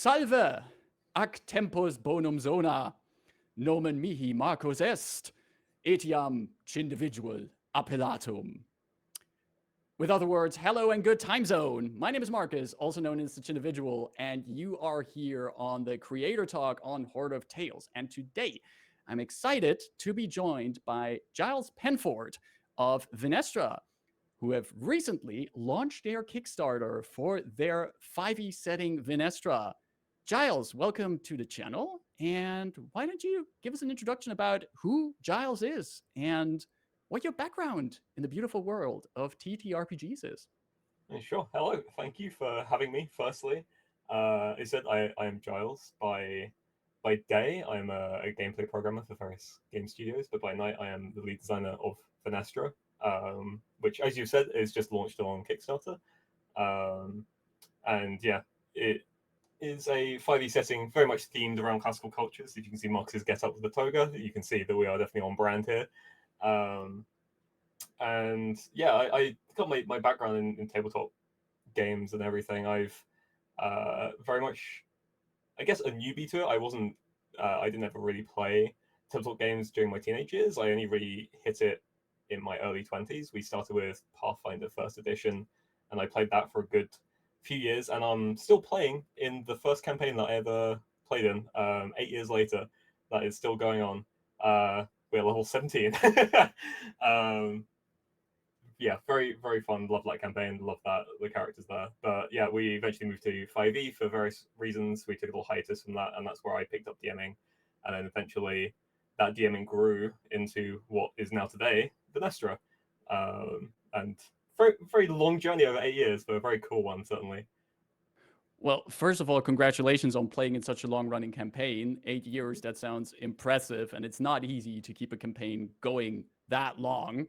Salve, ac tempus bonum zona, nomen mihi Marcus est, etiam cindividual appellatum. With other words, hello and good time zone. My name is Marcus, also known as the Cindividual, and you are here on the Creator Talk on Horde of Tales. And today, I'm excited to be joined by Giles Penford of Vynestra, who have recently launched their Kickstarter for their 5e setting Vynestra. Giles, welcome to the channel. And why don't you give us an introduction about who Giles is and what your background in the beautiful world of TTRPGs is? Sure. Hello. Thank you for having me. Firstly, as said, I am Giles. By day, I am a gameplay programmer for various game studios, but by night, I am the lead designer of Vynestra, which, as you said, is just launched on Kickstarter. And yeah, it is a 5e setting very much themed around classical cultures. If you can see Marcus's get up with the toga, you can see that we are definitely on brand here. And yeah, I got my background in tabletop games and everything. I've very much, I guess, a newbie to it. I didn't ever really play tabletop games during my teenage years. I only really hit it in my early 20s. We started with Pathfinder first edition, and I played that for a good few years, and I'm still playing in the first campaign that I ever played in 8 years later. That is still going on. We're level 17. Yeah, very, very fun. Love that campaign. Love that the characters there. But yeah, we eventually moved to 5e for various reasons. We took a little hiatus from that, and that's where I picked up DMing. And then eventually that DMing grew into what is now today, Vynestra. And very, very long journey over 8 years, but a very cool one, certainly. Well, first of all, congratulations on playing in such a long-running campaign. 8 years, that sounds impressive, and it's not easy to keep a campaign going that long.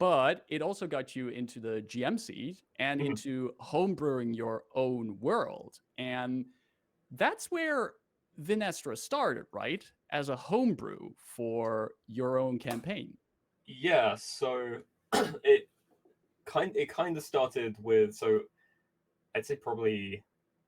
But it also got you into the GM seat and into homebrewing your own world. And that's where Vynestra started, right? As a homebrew for your own campaign. Yeah, so it kind of started with, so I'd say probably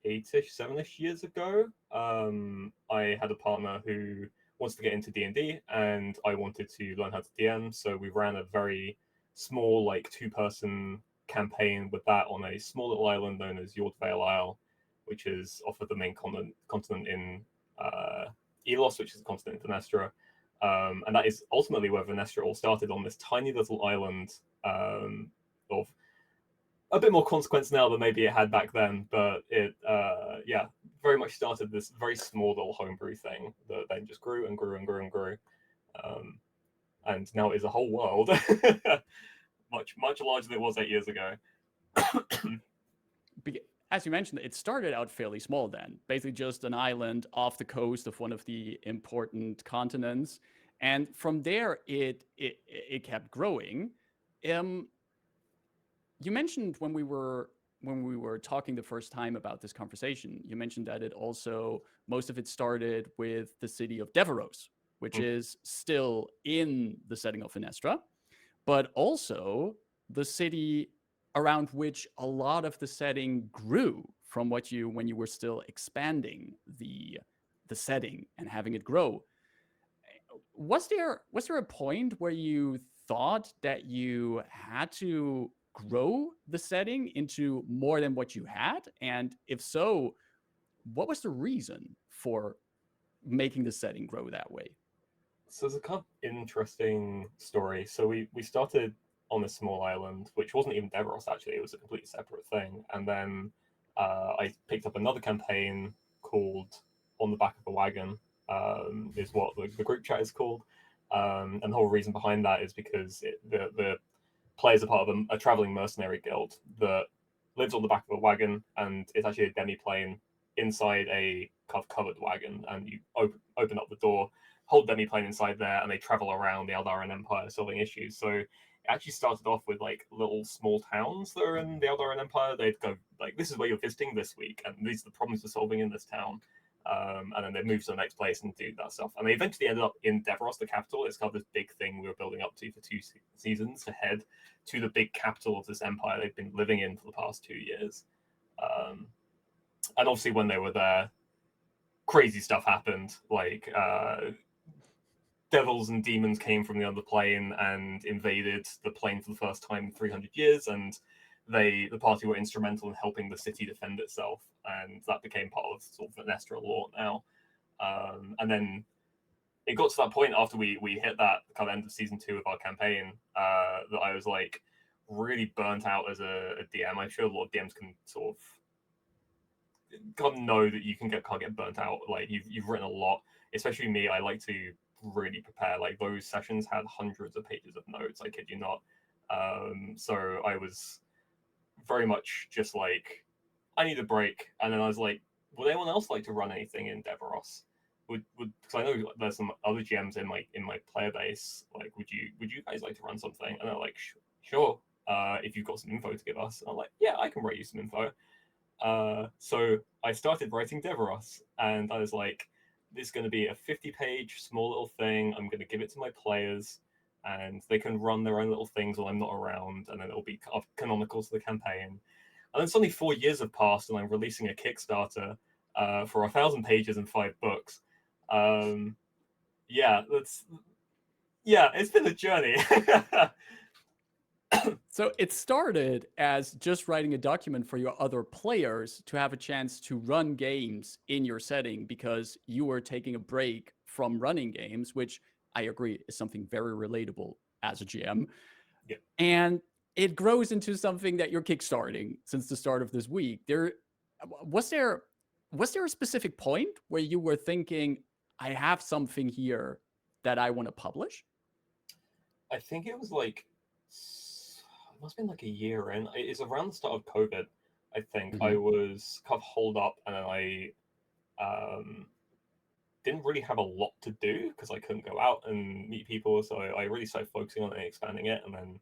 8-ish, 7-ish years ago. I had a partner who wants to get into D&D, and I wanted to learn how to DM. So we ran a very small, like 2-person campaign with that on a small little island known as Yordvale Isle, which is off of the main continent in Elos, which is the continent in Vynestra. And that is ultimately where Vynestra all started, on this tiny little island of a bit more consequence now than maybe it had back then, but it yeah, very much started this very small little homebrew thing that then just grew and grew and grew and grew. And now it is a whole world, much larger than it was 8 years ago. As you mentioned, it started out fairly small then, basically just an island off the coast of one of the important continents. And from there, it kept growing. You mentioned when we were talking the first time about this conversation, you mentioned that it also, most of it started with the city of Deveros, which is still in the setting of Vynestra, but also the city around which a lot of the setting grew from when you were still expanding the setting and having it grow. Was there a point where you thought that you had to grow the setting into more than what you had? And if so, what was the reason for making the setting grow that way? So there's a kind of interesting story. So we started on this small island, which wasn't even Deveros, actually. It was a completely separate thing. And then I picked up another campaign called On the Back of a Wagon, is what the group chat is called. And the whole reason behind that is because the players are part of a traveling mercenary guild that lives on the back of a wagon, and it's actually a demi-plane inside a covered wagon. And you open up the door, hold demi-plane inside there, and they travel around the Eldarin Empire solving issues. So it actually started off with like little small towns that are in the Eldarin Empire. They'd go like, this is where you're visiting this week, and these are the problems we're solving in this town. And then they move to the next place and do that stuff. And they eventually ended up in Deveros, the capital. It's kind of this big thing we were building up to for 2 seasons to head to the big capital of this empire they've been living in for the past 2 years. And obviously when they were there, crazy stuff happened. Like devils and demons came from the other plane and invaded the plane for the first time in 300 years, and the party were instrumental in helping the city defend itself, and that became part of sort of Vynestra lore now. And then it got to that point after we hit that kind of end of season 2 of our campaign, that I was like really burnt out as a DM. I'm sure a lot of DMs can sort of know that you can't get burnt out. Like you've written a lot, especially me. I like to really prepare. Like those sessions had hundreds of pages of notes. I kid you not. So I was very much just like, I need a break. And then I was like, would anyone else like to run anything in Deveros? Because I know there's some other GMs in my player base. Like, would you guys like to run something? And they're like, sure. If you've got some info to give us. And I'm like, yeah, I can write you some info. So I started writing Deveros, and I was like, this is going to be a 50-page small little thing. I'm going to give it to my players, and they can run their own little things while I'm not around, and then it'll be canonical to the campaign. And then suddenly 4 years have passed, and I'm releasing a Kickstarter for 1,000 pages and 5 books. Yeah, it's been a journey. So it started as just writing a document for your other players to have a chance to run games in your setting because you were taking a break from running games, which I agree is something very relatable as a GM. Yeah. And it grows into something that you're kickstarting since the start of this week. Was there a specific point where you were thinking, I have something here that I want to publish? I think it was like, it must have been like a year in. It's around the start of COVID, I think. I was kind of holed up, and then I didn't really have a lot to do because I couldn't go out and meet people. So I really started focusing on it and expanding it. And then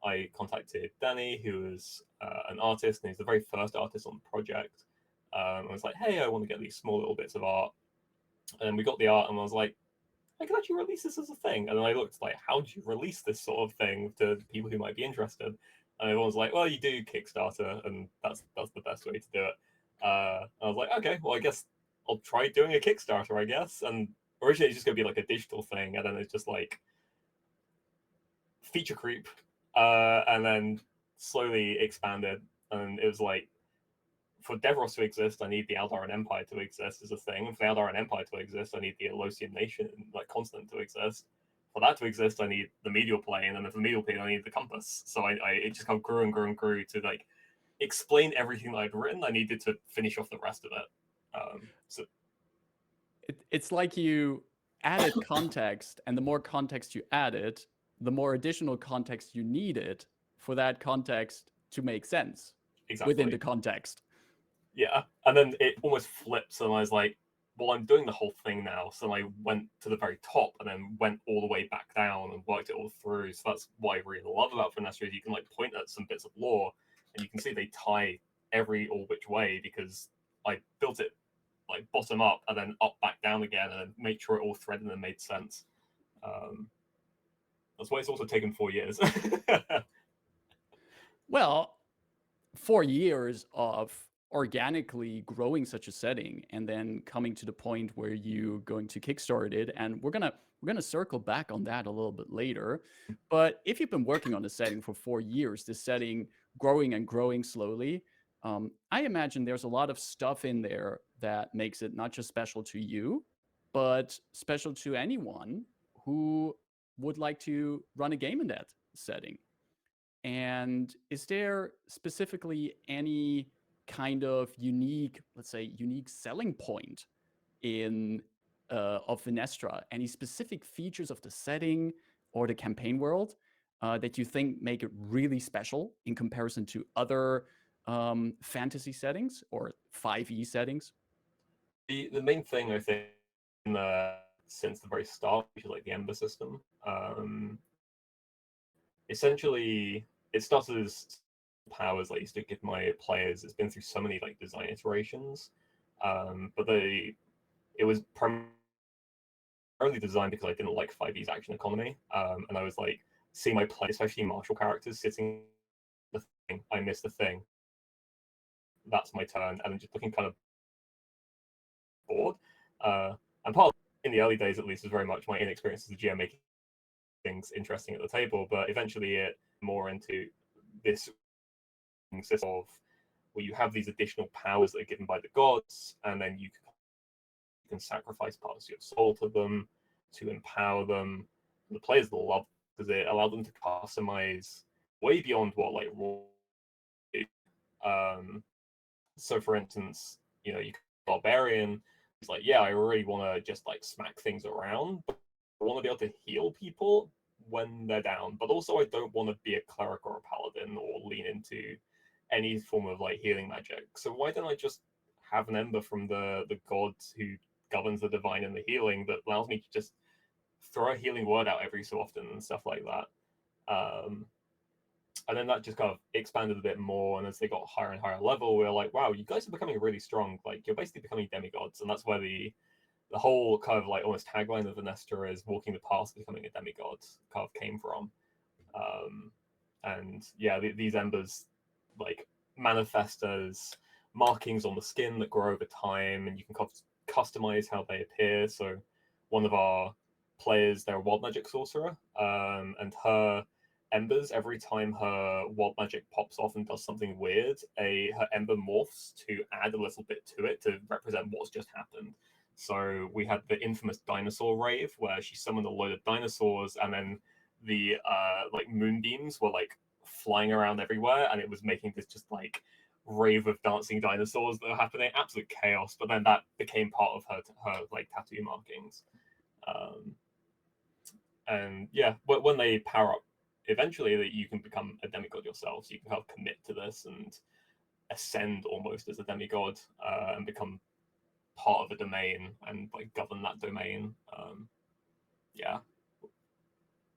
I contacted Danny, who was an artist, and he's the very first artist on the project. I was like, hey, I want to get these small little bits of art. And we got the art, and I was like, I could actually release this as a thing. And then I looked like, how do you release this sort of thing to people who might be interested? And everyone's like, well, you do Kickstarter, and that's the best way to do it. I was like, okay, well, I guess I'll try doing a Kickstarter, I guess. And originally it's just gonna be like a digital thing, and then it's just like feature creep, and then slowly expanded. And it was like, for Devros to exist, I need the Aldaran Empire to exist as a thing. For the Aldaran Empire to exist, I need the Elosian Nation, like continent, to exist. For that to exist, I need the medial plane, and for the medial plane, I need the compass. So it just kind of grew and grew and grew to like explain everything that I'd written. I needed to finish off the rest of it. It's like you added context, and the more context you added, the more additional context you needed for that context to make sense within the context. Yeah, and then it almost flips, and I was like, well, I'm doing the whole thing now. So I went to the very top and then went all the way back down and worked it all through. So that's what I really love about Vynestra, is you can like point at some bits of lore and you can see they tie all which way, because I built it like bottom up and then up back down again, and made sure it all threaded and made sense. That's why it's also taken 4 years. Well, 4 years of organically growing such a setting and then coming to the point where you're going to kickstart it, and we're gonna circle back on that a little bit later. But if you've been working on the setting for 4 years, this setting growing and growing slowly, I imagine there's a lot of stuff in there that makes it not just special to you, but special to anyone who would like to run a game in that setting. And is there specifically any kind of unique, let's say, unique selling point in of Vynestra? Any specific features of the setting or the campaign world that you think make it really special in comparison to other fantasy settings or 5e settings? The main thing, I think, since the very start, which is like the Ember system, essentially it started as powers I used to give my players. It's been through so many like design iterations, but it was primarily designed because I didn't like 5e's action economy, and I was like seeing my play, especially martial characters, sitting the thing. I missed the thing. That's my turn, and I'm just looking kind of bored. And part of, in the early days at least, was very much my inexperience as a GM making things interesting at the table, but eventually it more into this system of where you have these additional powers that are given by the gods, and then you can sacrifice parts of your soul to them to empower them. And the players love because it allowed them to customize way beyond what like raw do. So for instance, you know, you barbarian is like, yeah, I really want to just like smack things around, but I want to be able to heal people when they're down, but also I don't want to be a cleric or a paladin or lean into any form of like healing magic. So why don't I just have an ember from the gods who governs the divine and the healing that allows me to just throw a healing word out every so often and stuff like that. And then that just kind of expanded a bit more. And as they got higher and higher level, we were like, wow, you guys are becoming really strong. Like you're basically becoming demigods. And that's where the whole kind of like almost tagline of Vynestra is walking the path to becoming a demigod kind of came from. And yeah, these embers like manifest as markings on the skin that grow over time, and you can customize how they appear. So one of our players, they're a wild magic sorcerer, and her embers, every time her wild magic pops off and does something weird, her ember morphs to add a little bit to it to represent what's just happened. So we had the infamous dinosaur rave where she summoned a load of dinosaurs, and then the like moonbeams were like flying around everywhere, and it was making this just like rave of dancing dinosaurs that were happening, absolute chaos. But then that became part of her like tattoo markings. And yeah, when they power up eventually, that you can become a demigod yourself, so you can kind of commit to this and ascend almost as a demigod, and become part of a domain and like govern that domain. Yeah,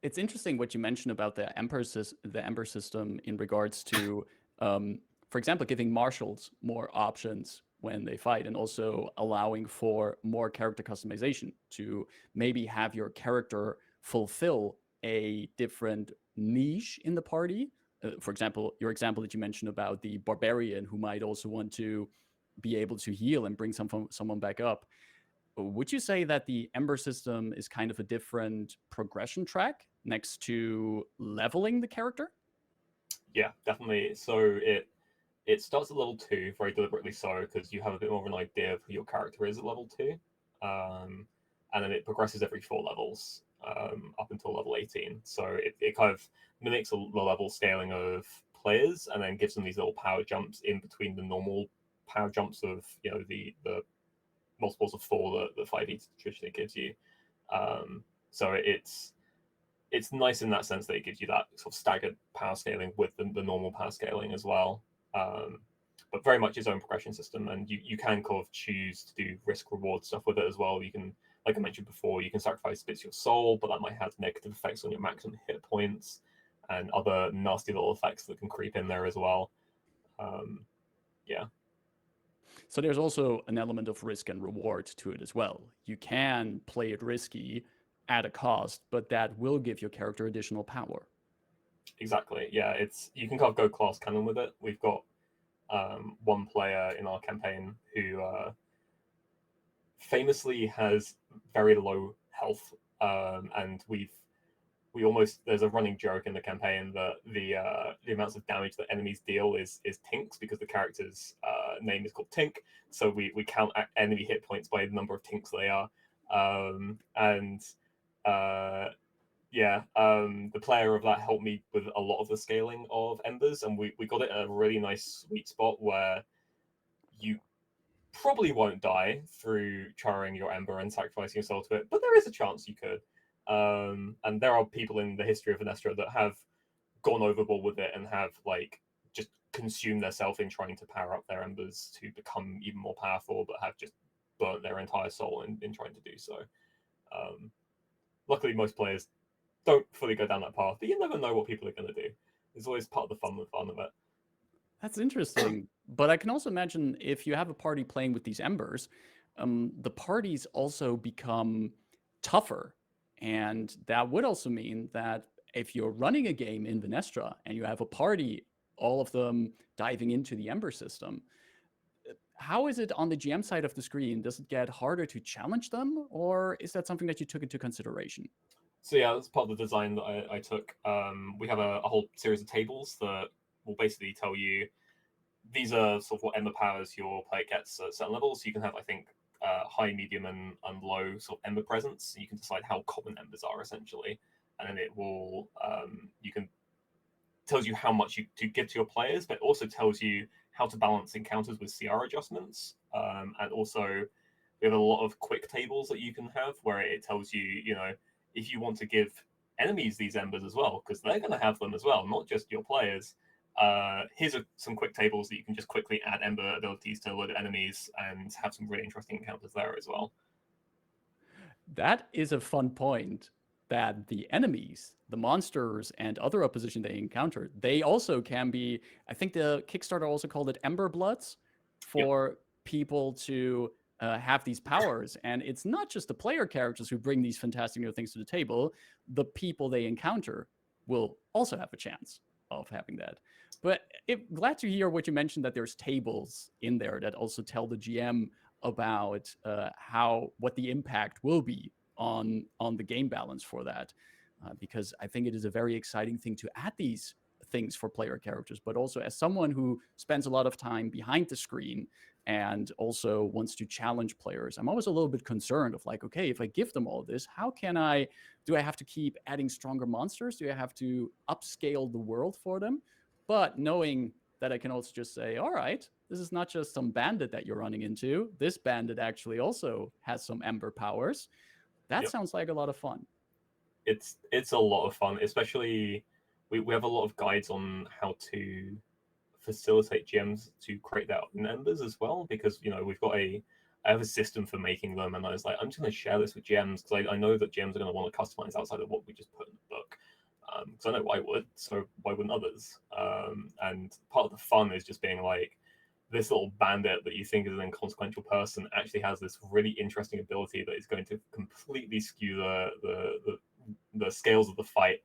it's interesting what you mentioned about the Ember system in regards to, for example, giving marshals more options when they fight, and also allowing for more character customization to maybe have your character fulfill a different niche in the party. For example, your example that you mentioned about the barbarian who might also want to be able to heal and bring someone back up. Would you say that the Ember system is kind of a different progression track next to leveling the character? yeah, definitely. So it starts at level 2 very deliberately, so because you have a bit more of an idea of who your character is at level 2, and then it progresses every 4 levels, up until level 18. So it kind of mimics the level scaling of players, and then gives them these little power jumps in between the normal power jumps of, you know, the multiples of 4 that 5e traditionally gives you. So it's nice in that sense that it gives you that sort of staggered power scaling with the normal power scaling as well. But very much its own progression system, and you can kind of choose to do risk reward stuff with it as well. You can, like I mentioned before, you can sacrifice bits of your soul, but that might have negative effects on your maximum hit points and other nasty little effects that can creep in there as well. Yeah. So there's also an element of risk and reward to it as well. You can play it risky at a cost, but that will give your character additional power. Exactly. Yeah, you can kind of go class canon with it. We've got one player in our campaign who famously has very low health, and we almost, there's a running joke in the campaign that the amounts of damage that enemies deal is tinks, because the character's name is called Tink. So we count enemy hit points by the number of tinks they are, and yeah, the player of that helped me with a lot of the scaling of embers, and we got it at a really nice sweet spot where you probably won't die through charring your ember and sacrificing your soul to it, but there is a chance you could. And there are people in the history of Vynestra that have gone overboard with it and have like just consumed their self in trying to power up their embers to become even more powerful, but have just burnt their entire soul in trying to do so. Luckily, most players don't fully go down that path, but you never know what people are going to do. It's always part of the fun of it. That's interesting. But I can also imagine if you have a party playing with these embers, the parties also become tougher. And that would also mean that if you're running a game in Vynestra and you have a party, all of them diving into the ember system, how is it on the GM side of the screen? Does it get harder to challenge them, or is that something that you took into consideration? So yeah, that's part of the design that I took. We have a whole series of tables that will basically tell you these are sort of what ember powers your player gets at certain levels. So you can have, I think, high, medium, and low sort of ember presence. You can decide how common embers are essentially, and then it will you can tells you how much you to give to your players, but also tells you how to balance encounters with CR adjustments. And also, we have a lot of quick tables that you can have where it tells you, if you want to give enemies these embers as well, because they're going to have them as well, not just your players. Here's some quick tables that you can just quickly add ember abilities to a load of enemies and have some really interesting encounters there as well. That is a fun point, that the enemies, the monsters, and other opposition they encounter, they also can be, I think the Kickstarter also called it Ember Bloods, for people to have these powers. And it's not just the player characters who bring these fantastic new things to the table. The people they encounter will also have a chance of having that. But glad to hear what you mentioned, that there's tables in there that also tell the GM about what the impact will be on the game balance for that, because I think it is a very exciting thing to add these things for player characters. But also, as someone who spends a lot of time behind the screen and also wants to challenge players, I'm always a little bit concerned of like, okay, if I give them all this, how can do I have to keep adding stronger monsters? Do I have to upscale the world for them? But knowing that I can also just say, all right, this is not just some bandit that you're running into. This bandit actually also has some ember powers. That sounds like a lot of fun. It's a lot of fun, especially we have a lot of guides on how to facilitate GMs to create their own embers as well, because I have a system for making them, and I was like, I'm just going to share this with GMs because I know that GMs are going to want to customize outside of what we just put in the book. Because I know I would, so why wouldn't others? And part of the fun is just being like, this little bandit that you think is an inconsequential person actually has this really interesting ability that is going to completely skew the scales of the fight.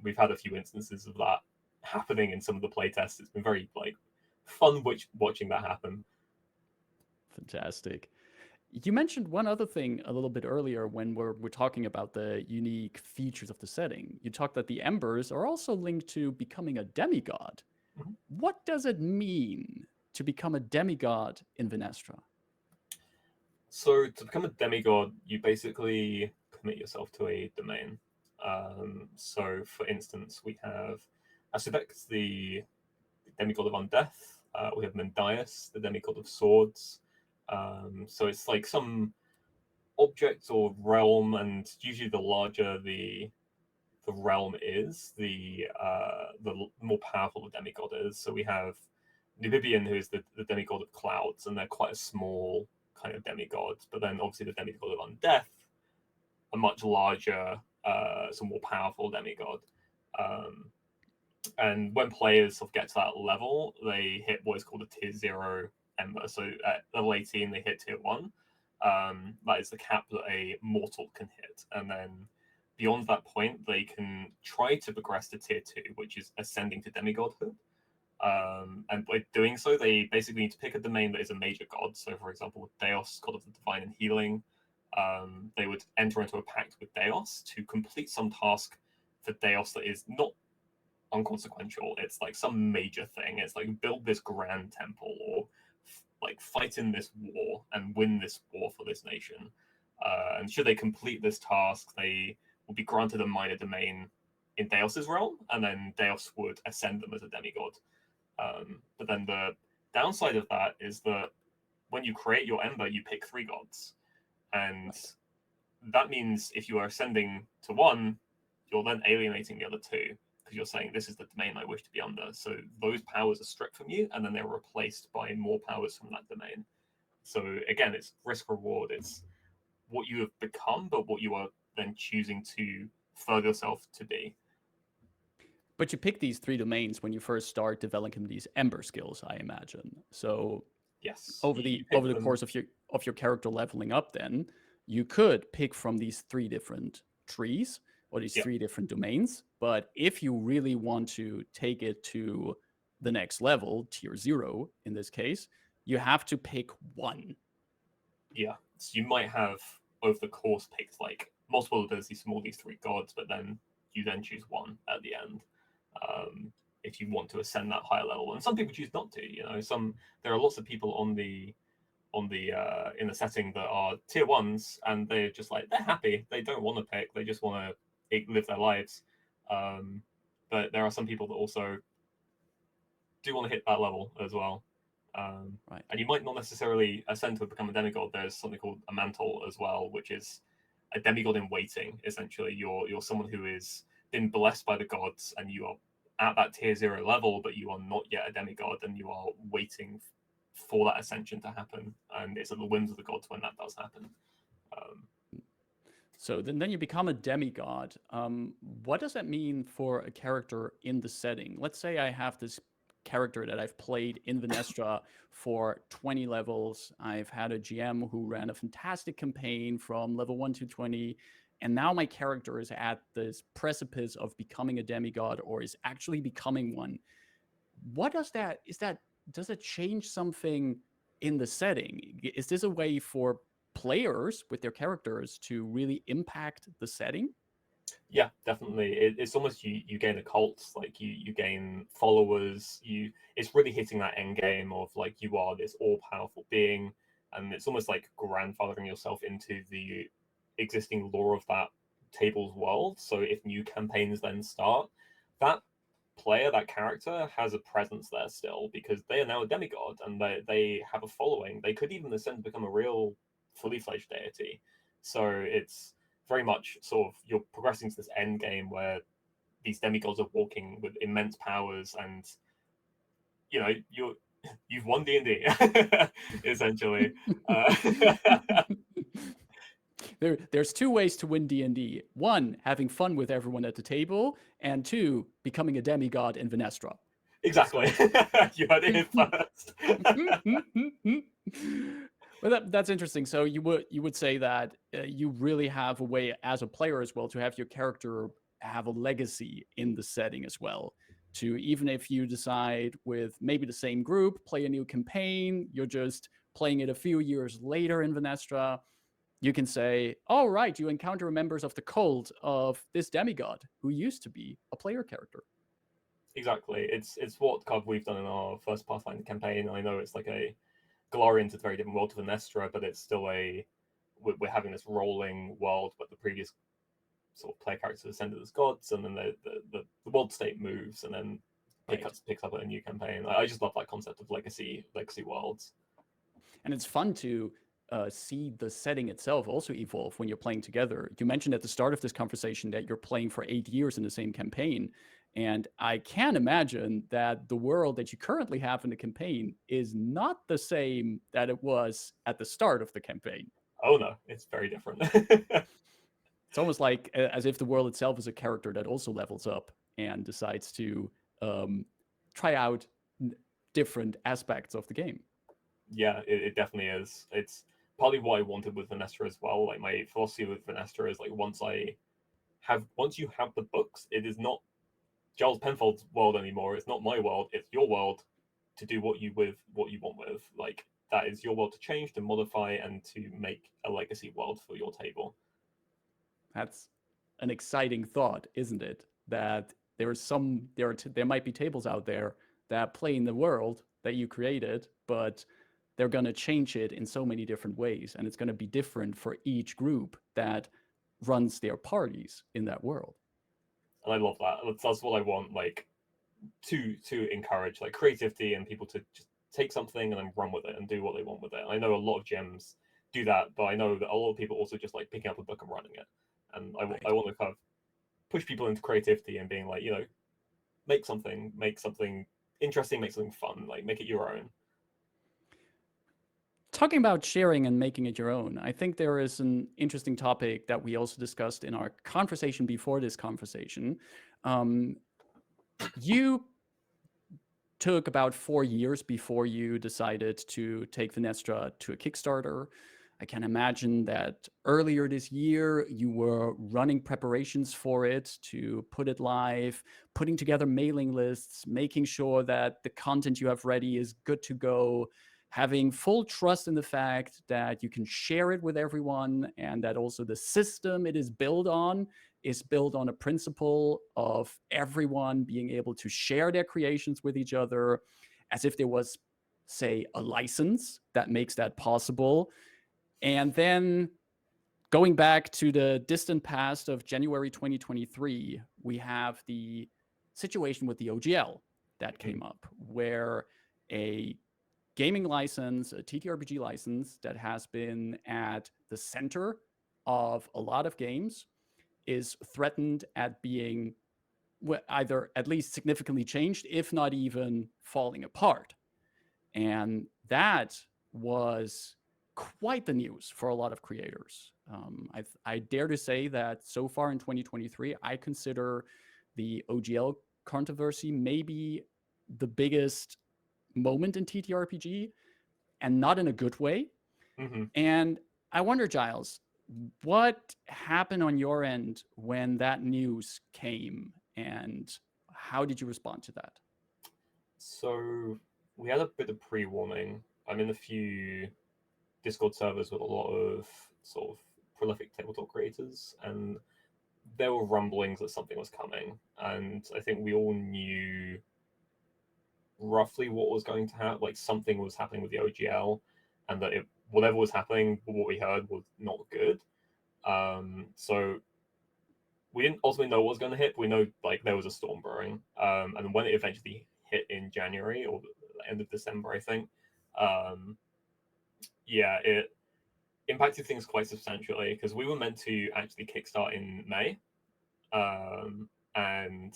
We've had a few instances of that happening in some of the playtests. It's been very fun watching that happen. Fantastic. You mentioned one other thing a little bit earlier when we're talking about the unique features of the setting. You talked that the embers are also linked to becoming a demigod. Mm-hmm. What does it mean to become a demigod in Vynestra? So to become a demigod, you basically commit yourself to a domain. So for instance, we have Asubek, the demigod of undeath. We have Mendias, the demigod of swords. So it's like some object or realm, and usually the larger the realm is, the more powerful the demigod is. So we have Nubibian, who is the demigod of clouds, and they're quite a small kind of demigod. But then obviously the demigod of undeath, a much larger, some more powerful demigod. And when players sort of get to that level, they hit what is called a tier 0 ember. So at level 18, they hit tier 1. That is the cap that a mortal can hit. And then beyond that point, they can try to progress to tier 2, which is ascending to demigodhood. And by doing so, they basically need to pick a domain that is a major god. So, for example, with Deos, god of the divine and healing, they would enter into a pact with Deos to complete some task for Deos that is not unconsequential. It's like some major thing. It's like build this grand temple, or like fight in this war and win this war for this nation. And should they complete this task, they will be granted a minor domain in Deos's realm, and then Deos would ascend them as a demigod. But then the downside of that is that when you create your ember, you pick 3 gods. And that means if you are ascending to one, you're then alienating the other 2, because you're saying this is the domain I wish to be under. So those powers are stripped from you, and then they're replaced by more powers from that domain. So again, it's risk reward. It's what you have become, but what you are then choosing to further yourself to be. But you pick these 3 domains when you first start developing these ember skills, I imagine. So yes, over the course of your character leveling up, then you could pick from these 3 different trees, or these 3 different domains. But if you really want to take it to the next level, tier 0 in this case, you have to pick one. Yeah, so you might have over the course picked like multiple abilities from all these three gods, but then you then choose one at the end. If you want to ascend that higher level, and some people choose not to. There are lots of people in the in the setting that are tier ones, and they're just like they're happy. They don't want to pick. They just want to live their lives. But there are some people that also do want to hit that level as well. Right. And you might not necessarily ascend to become a demigod. There's something called a mantle as well, which is a demigod in waiting. Essentially, you're someone who is been blessed by the gods, and you are at that tier 0 level, but you are not yet a demigod, and you are waiting for that ascension to happen. And it's at the whims of the gods when that does happen. So then you become a demigod. What does that mean for a character in the setting? Let's say I have this character that I've played in Vynestra for 20 levels. I've had a GM who ran a fantastic campaign from level 1 to 20. And now my character is at this precipice of becoming a demigod, or is actually becoming one. What does it change something in the setting? Is this a way for players with their characters to really impact the setting? Yeah, definitely. It's almost you gain a cult, like you gain followers. It's really hitting that end game of like you are this all powerful being, and it's almost like grandfathering yourself into the existing lore of that table's world. So if new campaigns then start, that player, that character has a presence there still because they are now a demigod and they have a following. They could even ascend to become a real fully fledged deity. So it's very much sort of you're progressing to this end game where these demigods are walking with immense powers, and you've won D&D essentially. There's two ways to win D&D. One, having fun with everyone at the table, and two, becoming a demigod in Vynestra. Exactly. You heard it first. Well, that's interesting. So you would say that you really have a way as a player as well to have your character have a legacy in the setting as well. To even if you decide with maybe the same group, play a new campaign, you're just playing it a few years later in Vynestra, you can say, "Oh, right, you encounter members of the cult of this demigod who used to be a player character." Exactly. It's what kind of we've done in our first Pathfinder campaign. I know it's like a Galarian's a very different world to Vynestra, but it's still we're having this rolling world, but the previous sort of player characters ascended as gods, and then the world state moves, and then picks up a new campaign. I just love that concept of legacy worlds. And it's fun to see the setting itself also evolve when you're playing together. You mentioned at the start of this conversation that you're playing for 8 years in the same campaign. And I can imagine that the world that you currently have in the campaign is not the same that it was at the start of the campaign. Oh no, it's very different. It's almost like as if the world itself is a character that also levels up and decides to try out different aspects of the game. Yeah, it definitely is. It's partly what I wanted with Vynestra as well. Like my philosophy with Vynestra is like once you have the books, it is not Giles Penfold's world anymore. It's not my world. It's your world to do what you want with. Like that is your world to change, to modify, and to make a legacy world for your table. That's an exciting thought, isn't it? That there might be tables out there that play in the world that you created, but they're going to change it in so many different ways, and it's going to be different for each group that runs their parties in that world. And I love that. That's what I want. Like to encourage like creativity and people to just take something and then run with it and do what they want with it. I know a lot of gyms do that, but I know that a lot of people also just like picking up a book and running it. And I want to kind of push people into creativity and being like, make something interesting, make something fun, like make it your own. Talking about sharing and making it your own, I think there is an interesting topic that we also discussed in our conversation before this conversation. You took about 4 years before you decided to take Vynestra to a Kickstarter. I can imagine that earlier this year, you were running preparations for it to put it live, putting together mailing lists, making sure that the content you have ready is good to go. having full trust in the fact that you can share it with everyone, and that also the system it is built on a principle of everyone being able to share their creations with each other, as if there was, say, a license that makes that possible. And then going back to the distant past of January 2023, we have the situation with the OGL that came up, where a gaming license, a TTRPG license that has been at the center of a lot of games, is threatened at being either at least significantly changed, if not even falling apart. And that was quite the news for a lot of creators. I dare to say that so far in 2023, I consider the OGL controversy maybe the biggest moment in TTRPG, and not in a good way. Mm-hmm. And I wonder, Giles, what happened on your end when that news came, and how did you respond to that? So we had a bit of pre-warning. I'm in a few Discord servers with a lot of sort of prolific tabletop creators, and there were rumblings that something was coming. And I think we all knew roughly what was going to happen. Like something was happening with the OGL, and that whatever was happening, what we heard was not good. So we didn't ultimately know what was going to hit. But we know like there was a storm brewing, and when it eventually hit in January or the end of December, I think, yeah, it impacted things quite substantially because we were meant to actually kickstart in May, and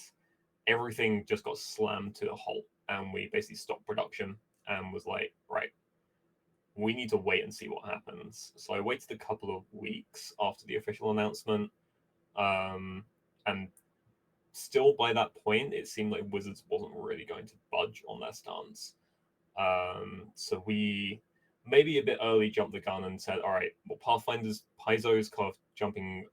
everything just got slammed to a halt, and we basically stopped production and was like, right, we need to wait and see what happens. So I waited a couple of weeks after the official announcement, and still by that point, it seemed like Wizards wasn't really going to budge on their stance. So we maybe a bit early jumped the gun and said, all right, well, Paizo's kind of jumping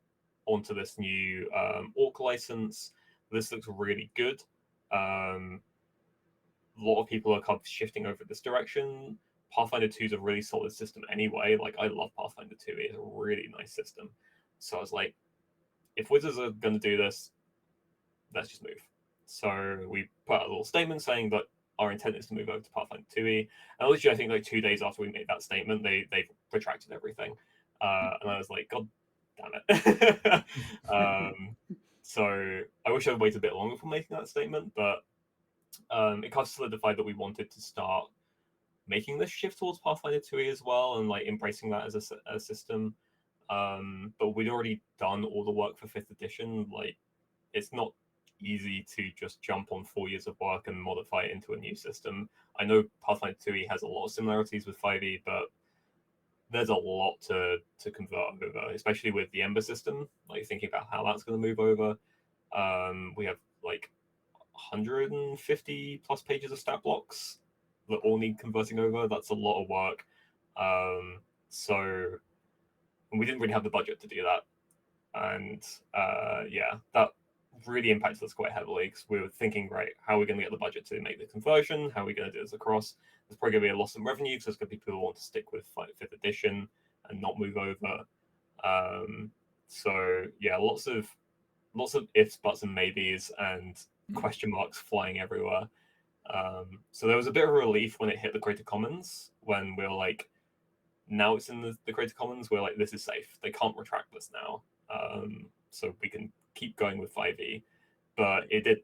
onto this new Orc license. This looks really good. A lot of people are kind of shifting over this direction. Pathfinder 2 is a really solid system anyway. Like, I love Pathfinder 2. It's a really nice system. So I was like, if Wizards are going to do this, let's just move. So we put out a little statement saying that our intent is to move over to Pathfinder 2e. And literally, I think like 2 days after we made that statement, they retracted everything. And I was like, God damn it. So I wish I'd waited a bit longer for making that statement, but it kind of solidified that we wanted to start making this shift towards Pathfinder 2e as well, and like embracing that as a system. But we'd already done all the work for 5th edition. Like, it's not easy to just jump on 4 years of work and modify it into a new system. I know Pathfinder 2e has a lot of similarities with 5e, but there's a lot to convert over, especially with the Ember system. Like, thinking about how that's going to move over. We have like 150 plus pages of stat blocks that all need converting over. That's a lot of work. So we didn't really have the budget to do that. And yeah, that really impacted us quite heavily because we were thinking, right, how are we going to get the budget to make the conversion? How are we going to do this across? There's probably going to be a loss in revenue because there's going to be people who want to stick with 5th edition and not move over. So yeah, lots of ifs, buts, and maybes, and question marks flying everywhere. So there was a bit of a relief when it hit the Creative Commons, when we were like, now it's in the Creative Commons, we're like, this is safe. They can't retract this now. So we can keep going with 5e. But it did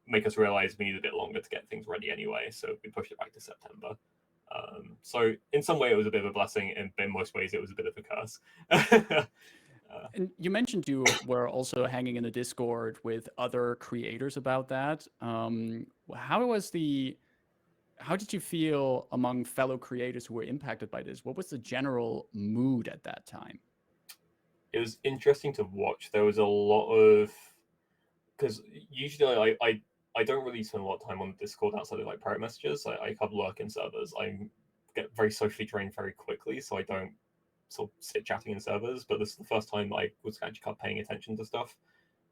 make us realize we need a bit longer to get things ready anyway, so we pushed it back to September. So in some way it was a bit of a blessing, and in most ways it was a bit of a curse. And you mentioned you were also hanging in the Discord with other creators about that. How did you feel among fellow creators who were impacted by this? What was the general mood at that time? It was interesting to watch. There was a lot of, because usually I don't really spend a lot of time on Discord outside of like private messages. I can't lurk in servers. I get very socially drained very quickly, so I don't sort of sit chatting in servers. But this is the first time I was actually paying attention to stuff.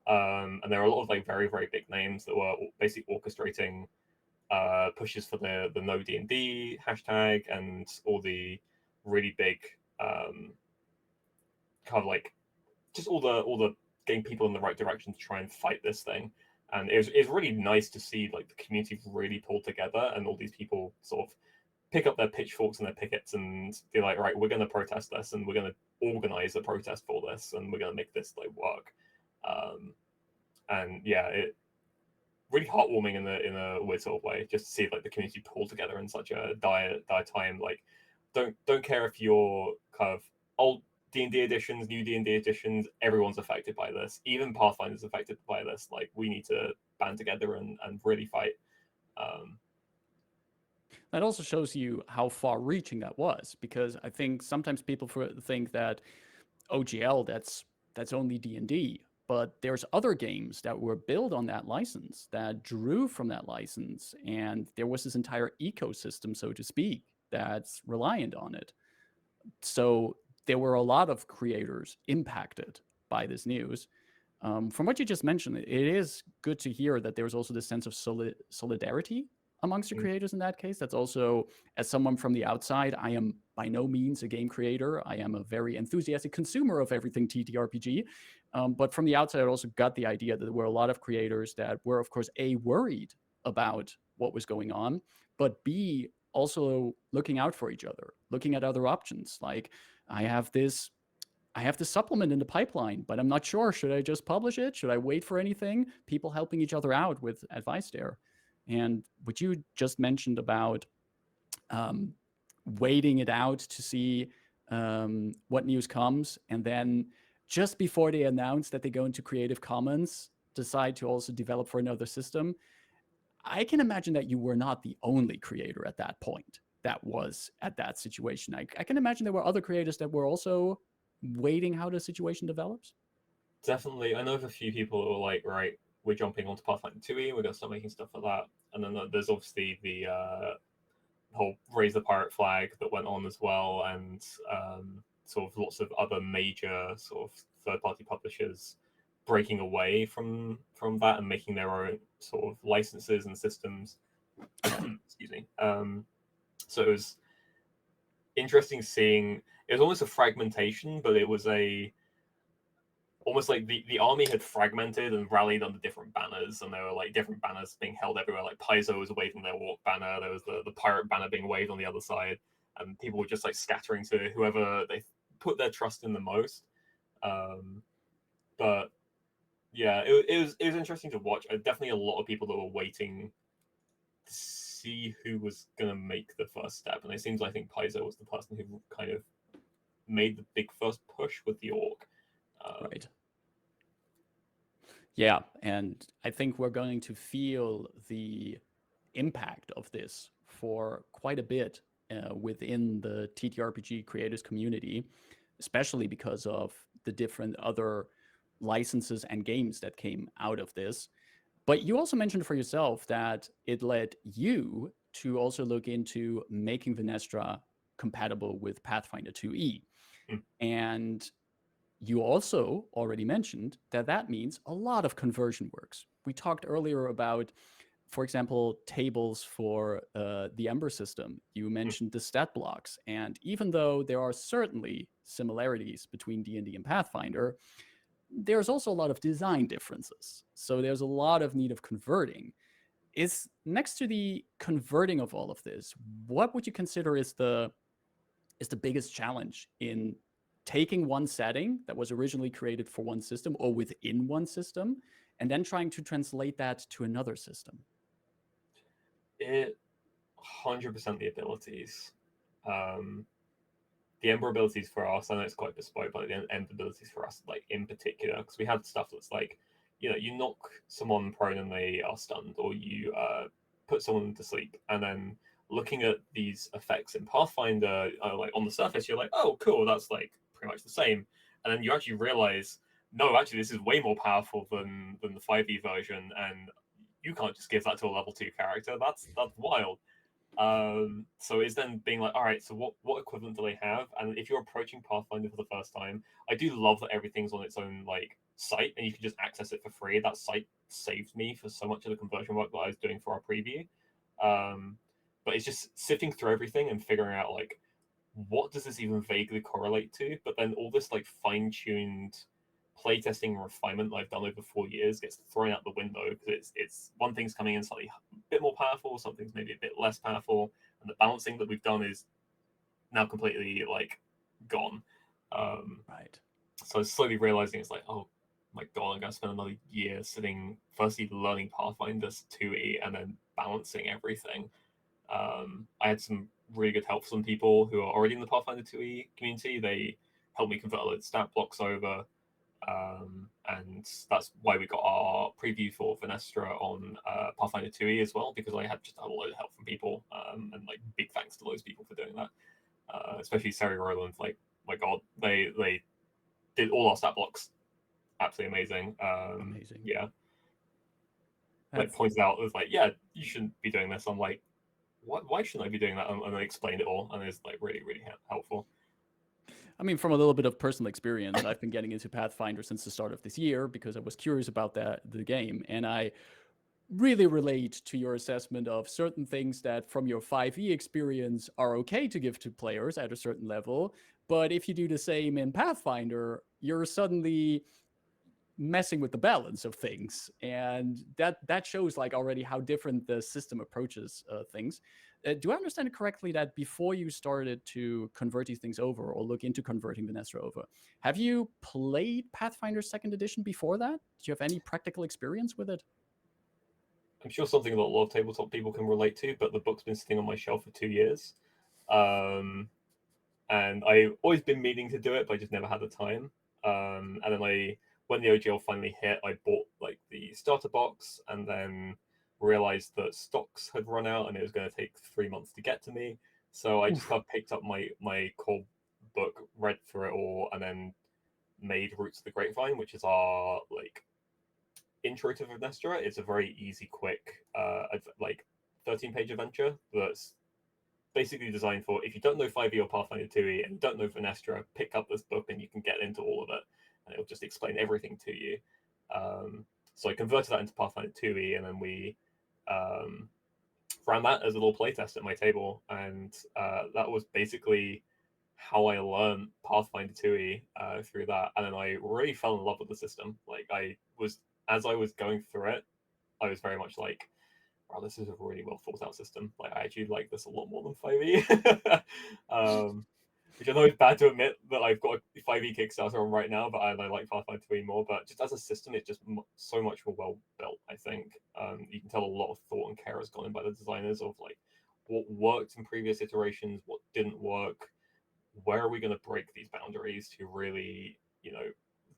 And there are a lot of like very, very big names that were basically orchestrating pushes for the no D&D hashtag and all the really big kind of like just all the getting people in the right direction to try and fight this thing. And it was really nice to see like the community really pulled together and all these people sort of pick up their pitchforks and their pickets and be like, right, we're going to protest this and we're going to organize a protest for this and we're going to make this like work. And yeah, it really heartwarming in a weird sort of way, just to see like the community pull together in such a dire time. Like, don't care if you're kind of old D&D editions, new D&D editions, everyone's affected by this. Even Pathfinder's affected by this. Like, we need to band together and really fight. That also shows you how far-reaching that was, because I think sometimes people think that OGL, that's only D&D, but there's other games that were built on that license, that drew from that license, and there was this entire ecosystem, so to speak, that's reliant on it. So there were a lot of creators impacted by this news. From what you just mentioned, it is good to hear that there's also this sense of solidarity amongst the creators in that case. That's also, as someone from the outside, I am by no means a game creator. I am a very enthusiastic consumer of everything TTRPG. But from the outside, I also got the idea that there were a lot of creators that were, of course, A, worried about what was going on, but B, also looking out for each other, looking at other options. Like, I have this supplement in the pipeline, but I'm not sure. Should I just publish it? Should I wait for anything? People helping each other out with advice there. And what you just mentioned about waiting it out to see what news comes, and then just before they announce that they go into Creative Commons, decide to also develop for another system, I can imagine that you were not the only creator at that point that was at that situation. I can imagine there were other creators that were also waiting how the situation develops. Definitely. I know of a few people who are like, right, we're jumping onto Pathfinder 2e, we're going to start making stuff for that. And then there's obviously the whole Raise the Pirate Flag that went on as well, and sort of lots of other major sort of third-party publishers breaking away from that and making their own sort of licenses and systems. Excuse me. So it was interesting seeing, it was almost a fragmentation, but it was almost like the army had fragmented and rallied under different banners, and there were like different banners being held everywhere. Like Paizo was waving their Orc banner, there was the pirate banner being waved on the other side, and people were just like scattering to whoever they put their trust in the most. But yeah, it was interesting to watch. Definitely a lot of people that were waiting to see who was gonna make the first step, and it seems I think Paizo was the person who kind of made the big first push with the Orc. Right. Yeah, and I think we're going to feel the impact of this for quite a bit within the TTRPG creators community, especially because of the different other licenses and games that came out of this. But you also mentioned for yourself that it led you to also look into making Vynestra compatible with Pathfinder 2e. And you also already mentioned that that means a lot of conversion works. We talked earlier about, for example, tables for the Ember system. You mentioned the stat blocks. And even though there are certainly similarities between D&D and Pathfinder, there's also a lot of design differences. So there's a lot of need of converting. Is next to the converting of all of this, what would you consider is the biggest challenge in taking one setting that was originally created for one system or within one system, and then trying to translate that to another system? It 100% the abilities. The Ember abilities for us, I know it's quite bespoke, but the Ember abilities for us, like in particular, because we had stuff that's like, you knock someone prone and they are stunned, or you put someone to sleep, and then looking at these effects in Pathfinder, like on the surface, you're like, oh, cool, that's like pretty much the same, and then you actually realize, no, actually, this is way more powerful than the 5e version, and you can't just give that to a level 2 character. That's wild. So it's then being like, all right, so what equivalent do they have? And if you're approaching Pathfinder for the first time, I do love that everything's on its own like site and you can just access it for free. That site saved me for so much of the conversion work that I was doing for our preview. But it's just sifting through everything and figuring out like what does this even vaguely correlate to? But then all this like fine-tuned playtesting and refinement that I've done over 4 years gets thrown out the window because it's one thing's coming in slightly a bit more powerful, something's maybe a bit less powerful, and the balancing that we've done is now completely like gone. Right. So I was slowly realizing it's like, oh my god, I'm gonna spend another year sitting firstly learning Pathfinder's 2e and then balancing everything. I had some really good help from people who are already in the Pathfinder 2e community. They helped me convert a load of stat blocks over. And that's why we got our preview for Vynestra on Pathfinder 2e as well, because I had just a load of help from people. And like big thanks to those people for doing that. Especially Sari Roland, like my god, they did all our stat blocks. Absolutely amazing. Amazing. Yeah. That's, Like pointed out, it was like, yeah, you shouldn't be doing this. I'm like, why shouldn't I be doing that? And they explained it all, and it's like really, really helpful. I mean, from a little bit of personal experience, I've been getting into Pathfinder since the start of this year because I was curious about the game, and I really relate to your assessment of certain things that from your 5e experience are okay to give to players at a certain level, but if you do the same in Pathfinder, you're suddenly messing with the balance of things, and that shows like already how different the system approaches things. Do I understand it correctly that before you started to convert these things over or look into converting Vynestra over, have you played Pathfinder Second Edition before that? Do you have any practical experience with it? I'm sure something that a lot of tabletop people can relate to, but the book's been sitting on my shelf for 2 years. And I've always been meaning to do it, but I just never had the time. And then when the OGL finally hit, I bought like the starter box, and then realized that stocks had run out, and it was going to take 3 months to get to me. So I just kind of picked up my core book, read through it all, and then made Roots of the Grapevine, which is our like intro to Vynestra. It's a very easy, quick, like 13-page adventure that's basically designed for if you don't know 5e or Pathfinder 2e and you don't know Vynestra, pick up this book and you can get into all of it, and it'll just explain everything to you. So I converted that into Pathfinder 2e, and then we ran that as a little playtest at my table, and that was basically how I learned Pathfinder 2e through that. And then I really fell in love with the system. Like as I was going through it, I was very much like, wow, this is a really well thought out system. Like I actually like this a lot more than 5e. Which I know is bad to admit that I've got a 5e Kickstarter on right now, but I like Pathfinder 3 more. But just as a system, it's just so much more well built, I think. You can tell a lot of thought and care has gone in by the designers of like what worked in previous iterations, what didn't work, where are we going to break these boundaries to really,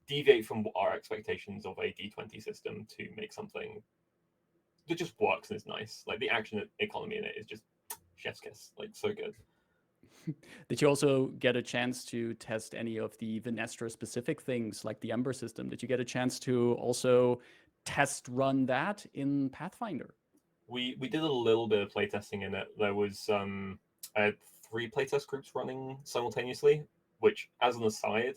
deviate from our expectations of a D20 system to make something that just works and is nice. Like the action economy in it is just chef's kiss. Like so good. Did you also get a chance to test any of the Vynestra specific things like the Ember system? Did you get a chance to also test run that in Pathfinder? We did a little bit of playtesting in it. There was I had 3 playtest groups running simultaneously, which, as an aside,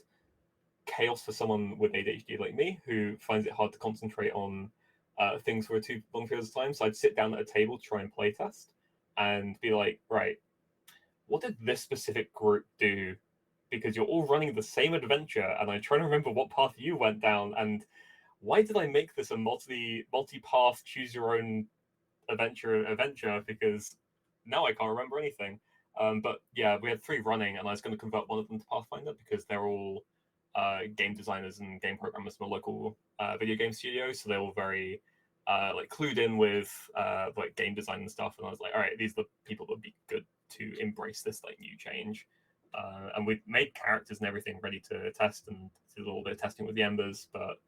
chaos for someone with ADHD like me who finds it hard to concentrate on things for a too long period of time. So I'd sit down at a table, try and playtest, and be like, right, what did this specific group do? Because you're all running the same adventure, and I'm trying to remember what path you went down, and why did I make this a multi-path choose your own adventure? Because now I can't remember anything. But yeah, we had 3 running, and I was going to convert one of them to Pathfinder because they're all game designers and game programmers from a local video game studio, so they're all very like clued in with like game design and stuff. And I was like, all right, these are the people that would be good to embrace this like new change. And we made characters and everything ready to test and did a little bit of testing with the Embers, but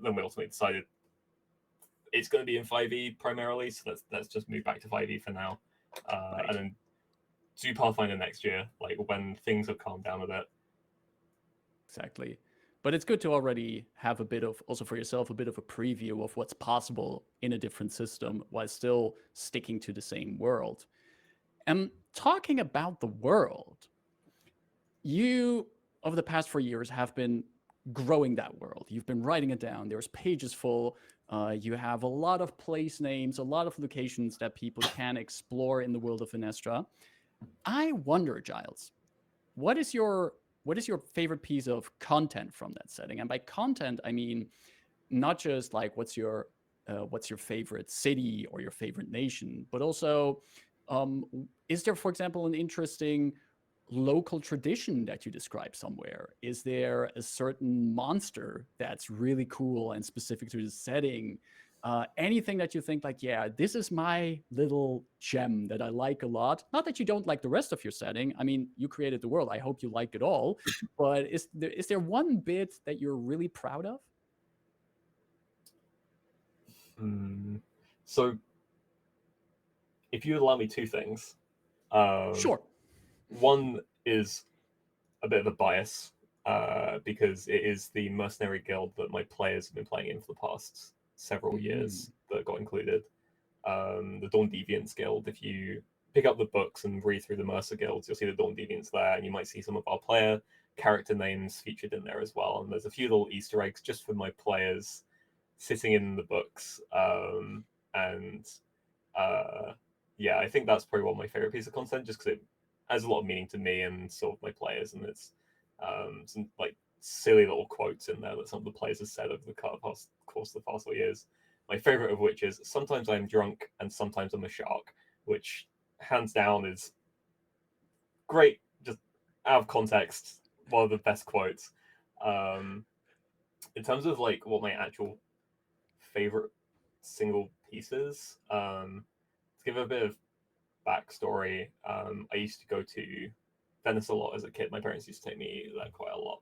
then we ultimately decided it's going to be in 5e primarily, so let's just move back to 5e for now, Right. and then do Pathfinder next year, like when things have calmed down a bit. Exactly. But it's good to already have a bit of, also for yourself, a bit of a preview of what's possible in a different system while still sticking to the same world. And talking about the world, you, over the past 4 years, have been growing that world. You've been writing it down. There's pages full. You have a lot of place names, a lot of locations that people can explore in the world of Vynestra. I wonder, Giles, what is your favorite piece of content from that setting? And by content, I mean not just like what's your favorite city or your favorite nation, but also is there, for example, an interesting local tradition that you describe somewhere? Is there a certain monster that's really cool and specific to the setting? Anything that you think like, yeah, this is my little gem that I like a lot. Not that you don't like the rest of your setting. I mean, you created the world. I hope you like it all. But is there one bit that you're really proud of? So, if you allow me two things, Sure. one is a bit of a bias because it is the mercenary guild that my players have been playing in for the past several years that got included. The Dawn Deviants Guild. If you pick up the books and read through the Mercer guilds, you'll see the Dawn Deviants there, and you might see some of our player character names featured in there as well. And there's a few little Easter eggs just for my players sitting in the books. And yeah, I think that's probably one of my favorite pieces of content, just because it has a lot of meaning to me and sort of my players, and it's some like silly little quotes in there that some of the players have said over the course of the past 4 years. My favorite of which is "Sometimes I'm drunk and sometimes I'm a shark," which hands down is great, just out of context, one of the best quotes. In terms of like what my actual favorite single pieces, to give a bit of backstory, I used to go to Venice a lot as a kid. My parents used to take me there quite a lot.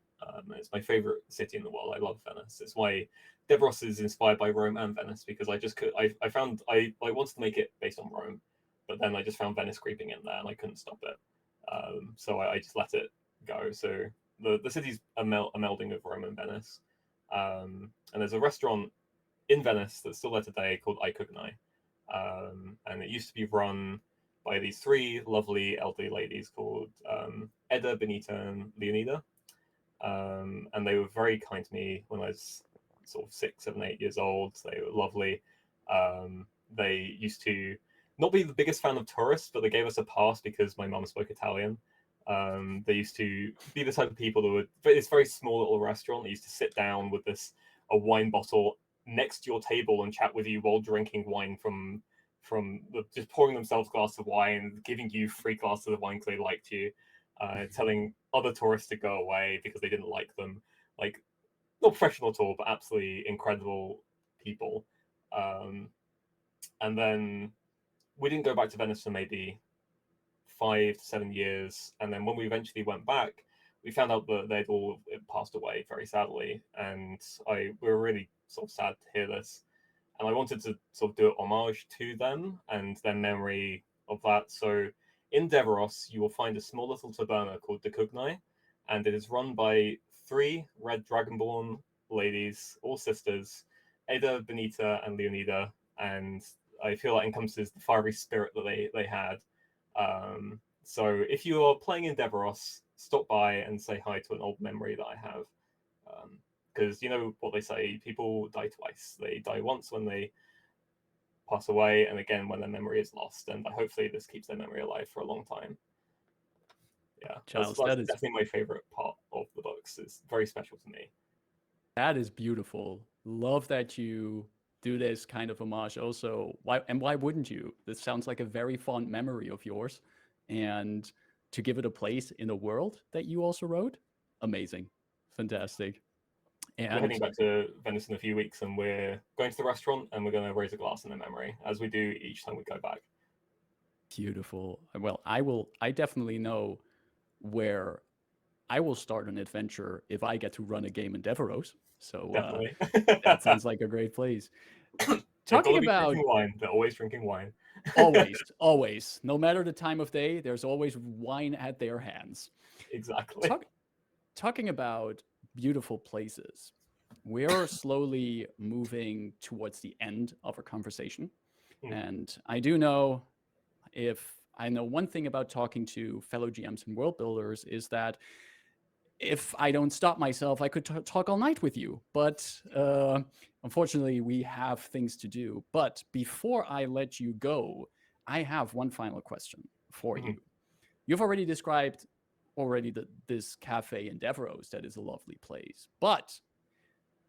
It's my favorite city in the world. I love Venice. It's why Devros is inspired by Rome and Venice, because I found I wanted to make it based on Rome, but then I just found Venice creeping in there and I couldn't stop it. So I just let it go. So the city's a melding of Rome and Venice. And there's a restaurant in Venice that's still there today called I Cogni. And it used to be run by these three lovely elderly ladies called Eda, Benita, and Leonida. And they were very kind to me when I was sort of 6, 7, 8 years old. They were lovely. They used to not be the biggest fan of tourists, but they gave us a pass because my mum spoke Italian. They used to be the type of people that would, it's a very small little restaurant. They used to sit down with a wine bottle next to your table and chat with you while drinking wine from just pouring themselves a glass of wine, giving you free glasses of wine because they liked you, telling other tourists to go away because they didn't like them. Like, not professional at all, but absolutely incredible people. And then we didn't go back to Venice for maybe 5 to 7 years. And then when we eventually went back, we found out that they'd all passed away very sadly. And we were really sort of sad to hear this. And I wanted to sort of do an homage to them and their memory of that. So in Deveros, you will find a small little taberna called De Cugni, and it is run by 3 red dragonborn ladies, all sisters, Ada, Benita, and Leonida. And I feel that encompasses the fiery spirit that they had. So if you are playing in Deveros, stop by and say hi to an old memory that I have. Because you know what they say, people die twice. They die once when they pass away, and again when their memory is lost. And hopefully this keeps their memory alive for a long time. Yeah, Giles, that's definitely my favorite part of the books. It's very special to me. that is beautiful. Love that you do this kind of homage also. Why wouldn't you? This sounds like a very fond memory of yours. And to give it a place in a world that you also wrote, amazing. Fantastic. We're And heading back to Venice in a few weeks, and we're going to the restaurant, and we're going to raise a glass in their memory, as we do each time we go back. beautiful. Well, I definitely know where I will start an adventure if I get to run a game in Deveros. So Definitely. that sounds like a great place. They've got Talking to be about drinking wine. They're always drinking wine. always, no matter the time of day, there's always wine at their hands. Exactly. Talking about beautiful places, we're slowly moving towards the end of our conversation. And I do know, if I know one thing about talking to fellow GMs and world builders, is that if I don't stop myself, I could talk all night with you. But unfortunately, we have things to do. But before I let you go, I have one final question for Mhm. you. You've already described this cafe in Deveros that is a lovely place. But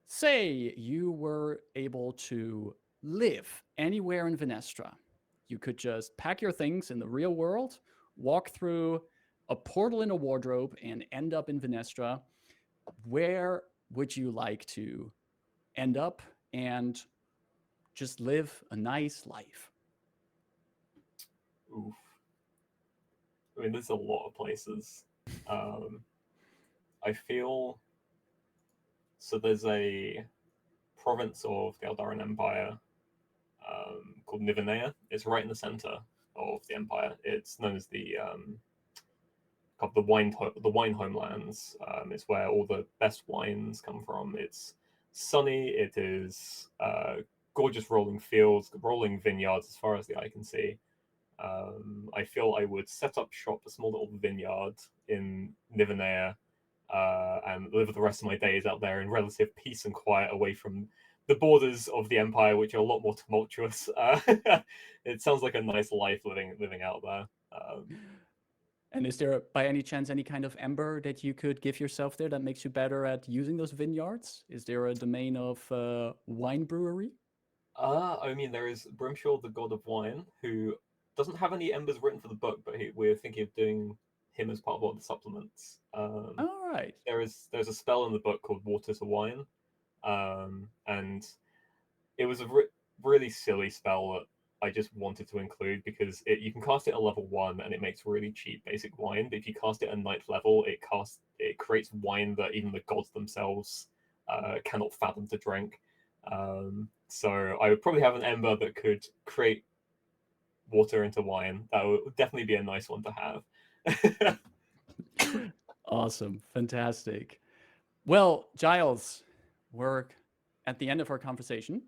say you were able to live anywhere in Vynestra. You could just pack your things in the real world, walk through a portal in a wardrobe, and end up in Vynestra. Where would you like to end up and just live a nice life? Oof. I mean, there's a lot of places. Um, I feel so. There's a province of the Eldaran Empire called Nivenea. It's right in the center of the empire. It's known as the wine homelands. It's where all the best wines come from. It's sunny. It is gorgeous rolling fields, rolling vineyards as far as the eye can see. I feel I would set up shop a small little vineyard in Nivenea and live the rest of my days out there in relative peace and quiet away from the borders of the empire, which are a lot more tumultuous. It sounds like a nice life living out there. And is there, by any chance, any kind of ember that you could give yourself there that makes you better at using those vineyards? Is there a domain of wine brewery? I mean, there is Brimshaw, the god of wine, who doesn't have any embers written for the book, but we're thinking of doing him as part of one of the supplements. All right. There's a spell in the book called Water to Wine, and it was a really silly spell that I just wanted to include because you can cast it at level 1 and it makes really cheap basic wine, but if you cast it at 9th level, it creates wine that even the gods themselves cannot fathom to drink. So I would probably have an ember that could create water into wine. That would definitely be a nice one to have. Awesome. Fantastic. Well, Giles, we're at the end of our conversation.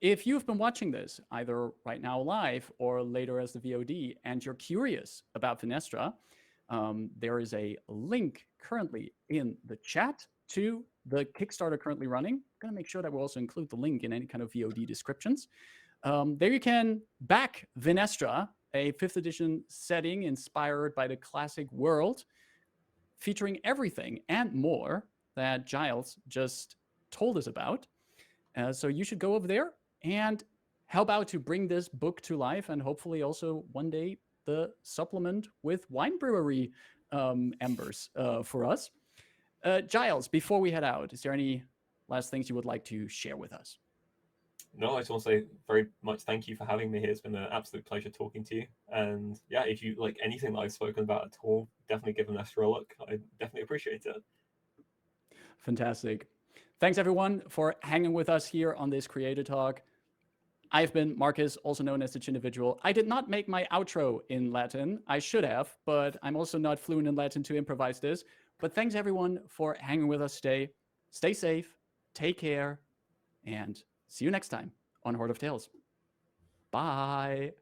If you've been watching this either right now live or later as the VOD and you're curious about Vynestra, there is a link currently in the chat to the Kickstarter currently running. I'm going to make sure that we'll also include the link in any kind of VOD descriptions. There you can back Vynestra, a 5th edition setting inspired by the classic world, featuring everything and more that Giles just told us about. So you should go over there and help out to bring this book to life, and hopefully also one day the supplement with wine brewery embers for us. Giles, before we head out, is there any last things you would like to share with us? No, I just want to say very much thank you for having me here. It's been an absolute pleasure talking to you. And yeah, if you like anything that I've spoken about at all, definitely give an extra look. I definitely appreciate it. Fantastic. Thanks everyone for hanging with us here on this Creator Talk. I've been Marcus, also known as the Chindividual. I did not make my outro in Latin. I should have, but I'm also not fluent in Latin to improvise this. But thanks everyone for hanging with us today. Stay safe, take care, and see you next time on Horde of Tales. Bye.